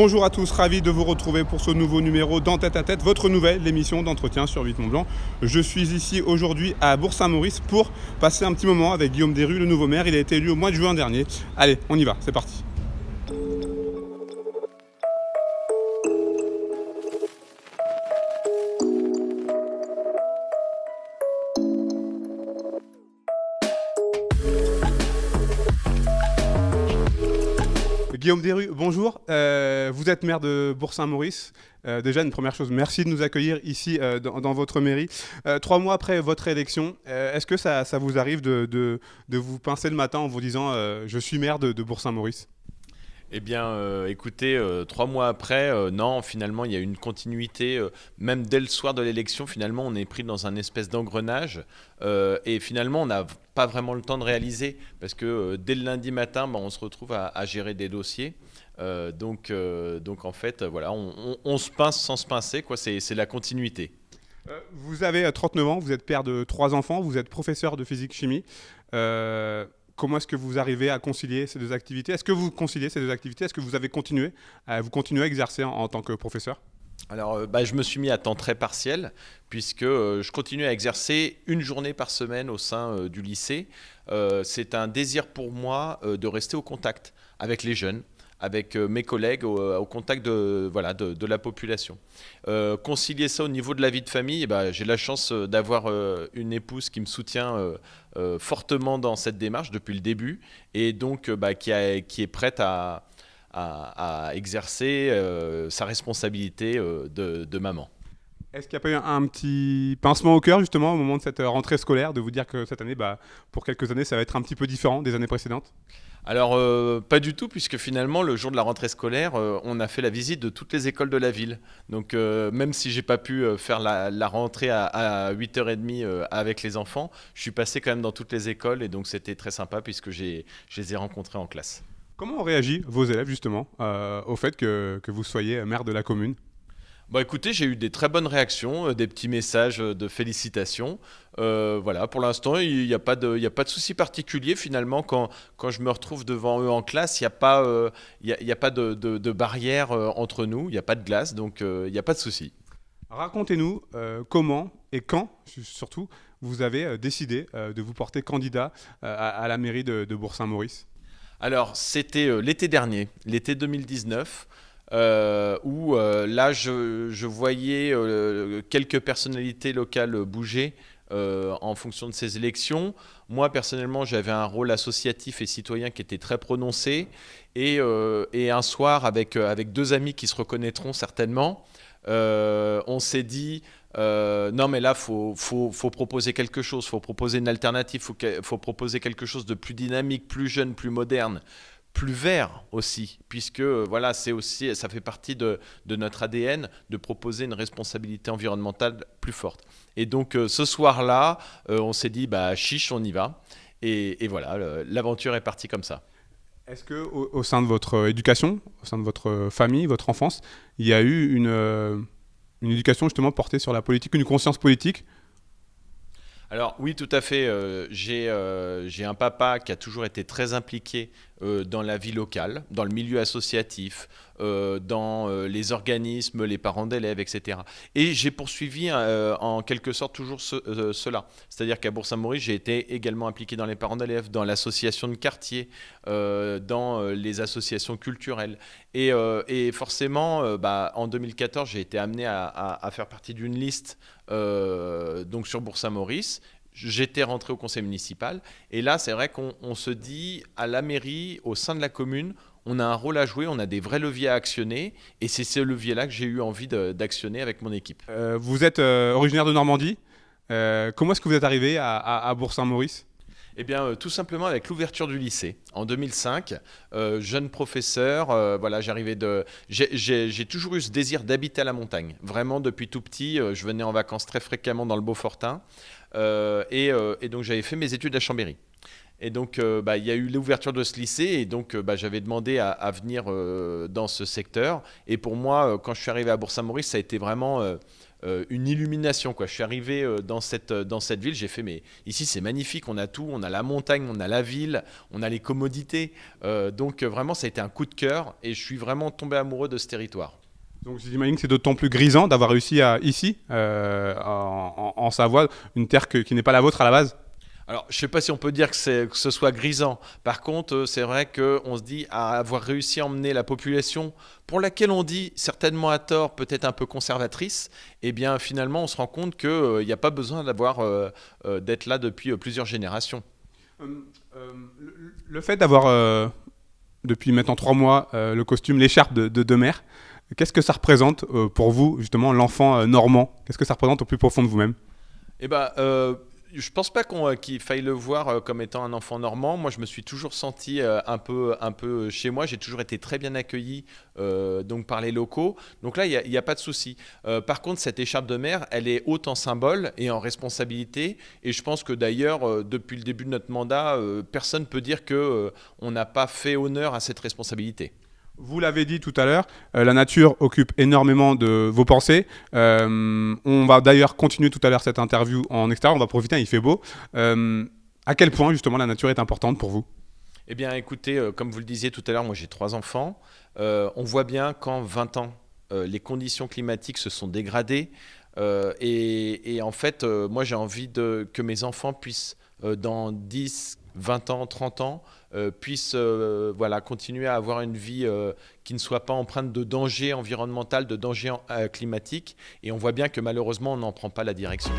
Bonjour à tous, ravi de vous retrouver pour ce nouveau numéro dans Tête à Tête, votre nouvelle émission d'entretien sur 8 Mont-Blanc. Je suis ici aujourd'hui à Bourg-Saint-Maurice pour passer un petit moment avec Guillaume Desrues, le nouveau maire. Il a été élu au mois de juin dernier. Allez, on y va, c'est parti. Guillaume Desrues, bonjour. Vous êtes maire de Bourg-Saint-Maurice. Déjà, une première chose, merci de nous accueillir ici dans votre mairie. 3 mois après votre élection, est-ce que ça vous arrive de vous pincer le matin en vous disant je suis maire de Bourg-Saint-Maurice? Eh bien, écoutez, 3 mois après, non, finalement, il y a une continuité. Même dès le soir de l'élection, finalement, on est pris dans un espèce d'engrenage. Et finalement, on n'a pas vraiment le temps de réaliser. Parce que dès le lundi matin, on se retrouve à gérer des dossiers. Donc, en fait, voilà, on se pince sans se pincer, quoi. C'est la continuité. Vous avez 39 ans, vous êtes père de 3 enfants, vous êtes professeur de physique-chimie. Comment est-ce que vous arrivez à concilier ces deux activités? Est-ce que vous conciliez ces deux activités? Est-ce que vous avez continué à exercer en tant que professeur? Alors, je me suis mis à temps très partiel, puisque je continue à exercer une journée par semaine au sein du lycée. C'est un désir pour moi de rester au contact avec les jeunes, avec mes collègues, au contact voilà, de la population. Concilier ça au niveau de la vie de famille, j'ai la chance d'avoir une épouse qui me soutient fortement dans cette démarche depuis le début, et donc qui est prête à exercer sa responsabilité de maman. Est-ce qu'il n'y a pas eu un petit pincement au cœur justement au moment de cette rentrée scolaire, de vous dire que cette année, pour quelques années, ça va être un petit peu différent des années précédentes? Alors, pas du tout, puisque finalement, le jour de la rentrée scolaire, on a fait la visite de toutes les écoles de la ville. Donc, même si j'ai pas pu faire la rentrée à 8h30 avec les enfants, je suis passé quand même dans toutes les écoles, et donc c'était très sympa puisque je les ai rencontrés en classe. Comment ont réagi vos élèves justement au fait que vous soyez maire de la commune? Écoutez, j'ai eu des très bonnes réactions, des petits messages de félicitations. Voilà, pour l'instant, il y a pas de souci particulier finalement quand je me retrouve devant eux en classe. Il n'y a pas, il y a pas de barrière entre nous, il n'y a pas de glace, donc il n'y a pas de souci. Racontez-nous comment et quand, surtout, vous avez décidé de vous porter candidat à la mairie de Bourg-Saint-Maurice. Alors, c'était l'été dernier, l'été 2019. Où là je voyais quelques personnalités locales bouger en fonction de ces élections. Moi personnellement j'avais un rôle associatif et citoyen qui était très prononcé, et un soir avec deux amis qui se reconnaîtront certainement, on s'est dit non mais là faut proposer quelque chose, faut proposer une alternative, faut proposer quelque chose de plus dynamique, plus jeune, plus moderne, plus vert aussi, puisque voilà, c'est aussi, ça fait partie de notre ADN de proposer une responsabilité environnementale plus forte. Et donc ce soir-là, on s'est dit chiche, on y va. Et voilà, l'aventure est partie comme ça. Est-ce que au sein de votre éducation, au sein de votre famille, votre enfance, il y a eu une éducation justement portée sur la politique, une conscience politique? Alors oui, tout à fait. J'ai un papa qui a toujours été très impliqué dans la vie locale, dans le milieu associatif, dans les organismes, les parents d'élèves, etc. Et j'ai poursuivi en quelque sorte toujours cela. C'est-à-dire qu'à Bourg-Saint-Maurice, j'ai été également impliqué dans les parents d'élèves, dans l'association de quartier, dans les associations culturelles. Et forcément, en 2014, j'ai été amené à faire partie d'une liste donc sur Bourg-Saint-Maurice. J'étais rentré au conseil municipal, et là c'est vrai qu'on se dit à la mairie, au sein de la commune, on a un rôle à jouer, on a des vrais leviers à actionner, et c'est ce levier-là que j'ai eu envie d'actionner avec mon équipe. Vous êtes originaire de Normandie. Comment est-ce que vous êtes arrivé à Bourg-Saint-Maurice? Eh bien, tout simplement avec l'ouverture du lycée en 2005, jeune professeur, voilà, j'ai toujours eu ce désir d'habiter à la montagne. Vraiment, depuis tout petit, je venais en vacances très fréquemment dans le Beaufortin, et donc j'avais fait mes études à Chambéry. Et donc, il y a eu l'ouverture de ce lycée, et donc j'avais demandé à venir dans ce secteur. Et pour moi, quand je suis arrivé à Bourg-Saint-Maurice, ça a été vraiment une illumination, quoi. Je suis arrivé dans cette ville, j'ai fait, mais ici c'est magnifique, on a tout, on a la montagne, on a la ville, on a les commodités. Donc vraiment, ça a été un coup de cœur et je suis vraiment tombé amoureux de ce territoire. Donc j'imagine que c'est d'autant plus grisant d'avoir réussi ici, en Savoie, une terre qui n'est pas la vôtre à la base. Alors, je ne sais pas si on peut dire que ce soit grisant. Par contre, c'est vrai qu'on se dit à avoir réussi à emmener la population, pour laquelle on dit certainement à tort, peut-être un peu conservatrice, eh bien finalement, on se rend compte qu'il n'y a pas besoin d'être là depuis plusieurs générations. Le fait d'avoir, depuis maintenant 3 mois, le costume, l'écharpe de mer, qu'est-ce que ça représente pour vous, justement, l'enfant normand? Qu'est-ce que ça représente au plus profond de vous-même? Eh ben, je pense pas qu'il faille le voir comme étant un enfant normand. Moi, je me suis toujours senti un peu chez moi. J'ai toujours été très bien accueilli donc par les locaux. Donc là, il y a pas de souci. Par contre, cette écharpe de mer, elle est haute en symbole et en responsabilité. Et je pense que d'ailleurs, depuis le début de notre mandat, personne ne peut dire que on n'a pas fait honneur à cette responsabilité. Vous l'avez dit tout à l'heure, la nature occupe énormément de vos pensées. On va d'ailleurs continuer tout à l'heure cette interview en extérieur, on va profiter, il fait beau. À quel point justement la nature est importante pour vous? Eh bien, écoutez, comme vous le disiez tout à l'heure, moi j'ai 3 enfants. On voit bien qu'en 20 ans, les conditions climatiques se sont dégradées. Et en fait, moi j'ai envie que mes enfants puissent, dans 10, 20 ans, 30 ans, puissent voilà, continuer à avoir une vie qui ne soit pas empreinte de danger environnemental, de danger climatique. Et on voit bien que malheureusement, on n'en prend pas la direction.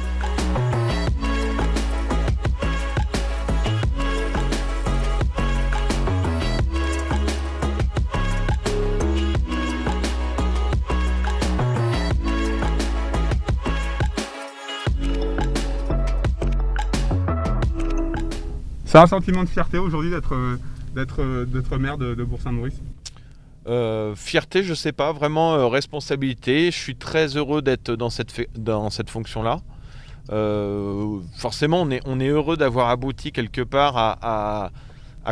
C'est un sentiment de fierté aujourd'hui d'être maire de Bourg-Saint-Maurice? Fierté, je sais pas, vraiment responsabilité. Je suis très heureux d'être dans cette fonction-là. Forcément, on est heureux d'avoir abouti quelque part à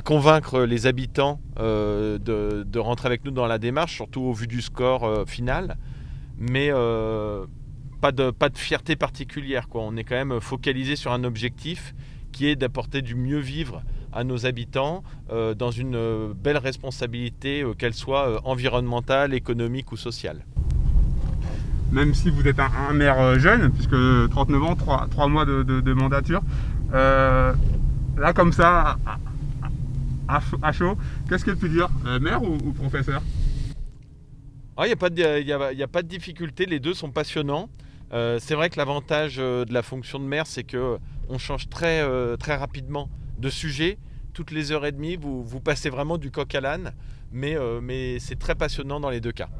convaincre les habitants de rentrer avec nous dans la démarche, surtout au vu du score final. Mais pas de fierté particulière, quoi. On est quand même focalisé sur un objectif qui est d'apporter du mieux vivre à nos habitants dans une belle responsabilité, qu'elle soit environnementale, économique ou sociale. Même si vous êtes un maire jeune, puisque 39 ans, 3 mois de mandature, là comme ça, à chaud, qu'est-ce qu'il peut dire, maire ou professeur? Il n'y a pas de difficulté, les deux sont passionnants. C'est vrai que l'avantage de la fonction de maire, c'est qu'on change très rapidement de sujet. Toutes les heures et demie, vous passez vraiment du coq à l'âne, mais c'est très passionnant dans les deux cas.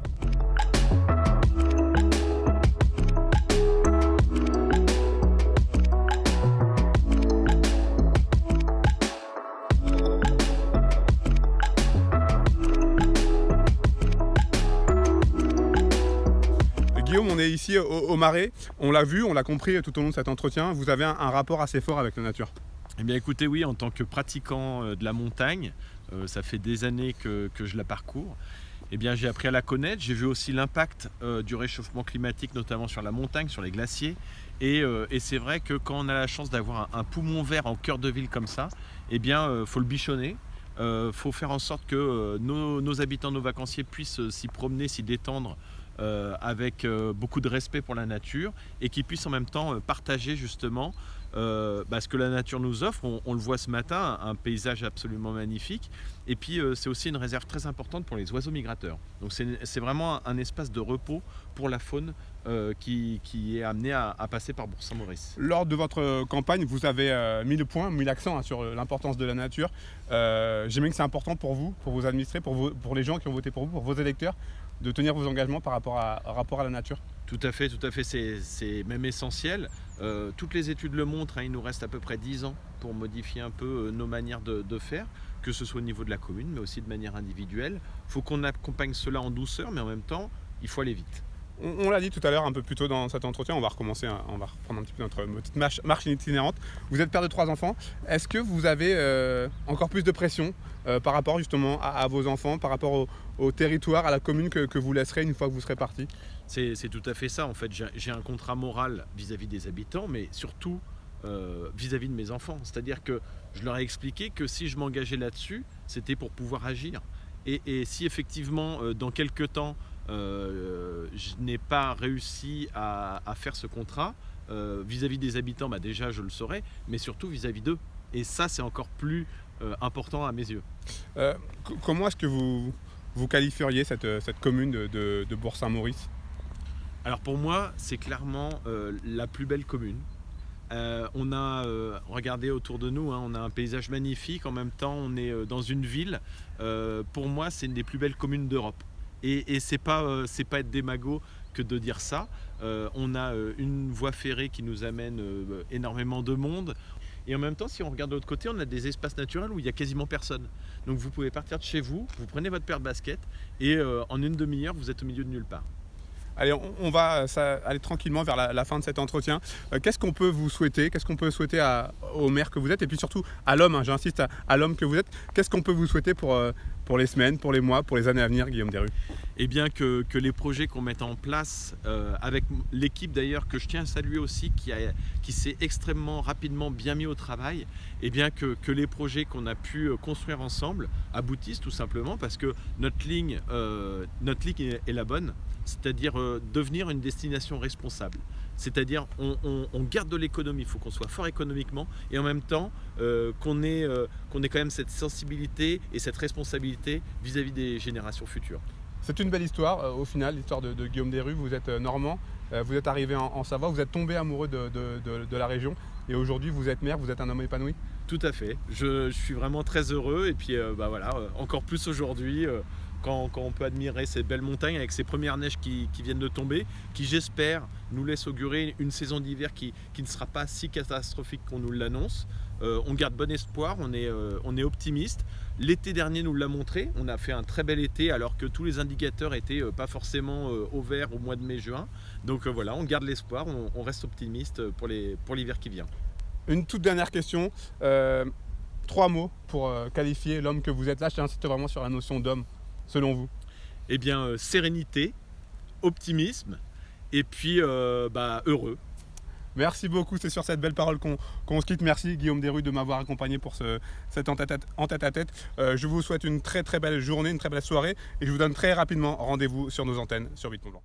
Guillaume, on est ici au Marais, on l'a vu, on l'a compris tout au long de cet entretien, vous avez un rapport assez fort avec la nature. Eh bien écoutez, oui, en tant que pratiquant de la montagne, ça fait des années que je la parcours. Eh bien, j'ai appris à la connaître, j'ai vu aussi l'impact du réchauffement climatique, notamment sur la montagne, sur les glaciers. Et c'est vrai que quand on a la chance d'avoir un poumon vert en cœur de ville comme ça, eh bien, faut le bichonner. Faut faire en sorte que nos habitants, nos vacanciers puissent s'y promener, s'y détendre avec beaucoup de respect pour la nature et qu'ils puissent en même temps partager justement ce que la nature nous offre. On le voit ce matin, un paysage absolument magnifique. Et puis c'est aussi une réserve très importante pour les oiseaux migrateurs. Donc c'est vraiment un espace de repos pour la faune qui est amené à passer par Bourg-Saint-Maurice. Lors de votre campagne, vous avez mis le point, mis l'accent sur l'importance de la nature. J'imagine que c'est important pour vous, pour vos administrés, pour les gens qui ont voté pour vous, pour vos électeurs, de tenir vos engagements par rapport à la nature. Tout à fait, c'est même essentiel. Toutes les études le montrent, il nous reste à peu près 10 ans pour modifier un peu nos manières de faire, que ce soit au niveau de la commune, mais aussi de manière individuelle. Il faut qu'on accompagne cela en douceur, mais en même temps, il faut aller vite. On l'a dit tout à l'heure un peu plus tôt dans cet entretien, on va recommencer, on va reprendre un petit peu notre petite marche itinérante. Vous êtes père de 3 enfants. Est-ce que vous avez encore plus de pression par rapport justement à vos enfants, par rapport au territoire, à la commune que vous laisserez une fois que vous serez parti? C'est tout à fait ça. En fait, j'ai un contrat moral vis-à-vis des habitants, mais surtout vis-à-vis de mes enfants. C'est-à-dire que je leur ai expliqué que si je m'engageais là-dessus, c'était pour pouvoir agir. Et si effectivement, dans quelques temps, je n'ai pas réussi à faire ce contrat, vis-à-vis des habitants, déjà je le saurais, mais surtout vis-à-vis d'eux. Et ça, c'est encore plus important à mes yeux. Comment est-ce que vous qualifieriez cette commune de Bourg-Saint-Maurice? Alors pour moi, c'est clairement la plus belle commune. On a regardé autour de nous, on a un paysage magnifique, en même temps on est dans une ville. Pour moi, c'est une des plus belles communes d'Europe. Et c'est pas être démago que de dire ça. On a une voie ferrée qui nous amène énormément de monde. Et en même temps, si on regarde de l'autre côté, on a des espaces naturels où il n'y a quasiment personne. Donc vous pouvez partir de chez vous, vous prenez votre paire de baskets et en une demi-heure, vous êtes au milieu de nulle part. Allez, on va aller tranquillement vers la fin de cet entretien. Qu'est-ce qu'on peut vous souhaiter? Qu'est-ce qu'on peut souhaiter au maire que vous êtes? Et puis surtout à l'homme, j'insiste, à l'homme que vous êtes. Qu'est-ce qu'on peut vous souhaiter pour les semaines, pour les mois, pour les années à venir, Guillaume Desrues? Eh bien que les projets qu'on mette en place, avec l'équipe d'ailleurs que je tiens à saluer aussi, qui s'est extrêmement rapidement bien mis au travail, eh bien que les projets qu'on a pu construire ensemble aboutissent tout simplement, parce que notre ligne est la bonne, c'est-à-dire devenir une destination responsable. C'est-à-dire on garde de l'économie, il faut qu'on soit fort économiquement et en même temps qu'on ait quand même cette sensibilité et cette responsabilité vis-à-vis des générations futures. C'est une belle histoire au final, l'histoire de Guillaume Desrues. Vous êtes normand, vous êtes arrivé en Savoie, vous êtes tombé amoureux de la région et aujourd'hui vous êtes maire, vous êtes un homme épanoui. Tout à fait, je suis vraiment très heureux et puis encore plus aujourd'hui. Quand on peut admirer ces belles montagnes avec ces premières neiges qui viennent de tomber, qui j'espère nous laissent augurer une saison d'hiver qui ne sera pas si catastrophique qu'on nous l'annonce. On garde bon espoir, on est optimiste. L'été dernier nous l'a montré, on a fait un très bel été alors que tous les indicateurs étaient pas forcément au vert au mois de mai-juin. Donc voilà, on garde l'espoir, on reste optimiste pour l'hiver qui vient. Une toute dernière question, 3 mots pour qualifier l'homme que vous êtes. Là, j'insiste vraiment sur la notion d'homme. Selon vous? Eh bien, sérénité, optimisme et puis heureux. Merci beaucoup, c'est sur cette belle parole qu'on se quitte. Merci Guillaume Desrues de m'avoir accompagné pour cet en tête-à-tête. Je vous souhaite une très très belle journée, une très belle soirée et je vous donne très rapidement rendez-vous sur nos antennes sur Vite Mont Blanc.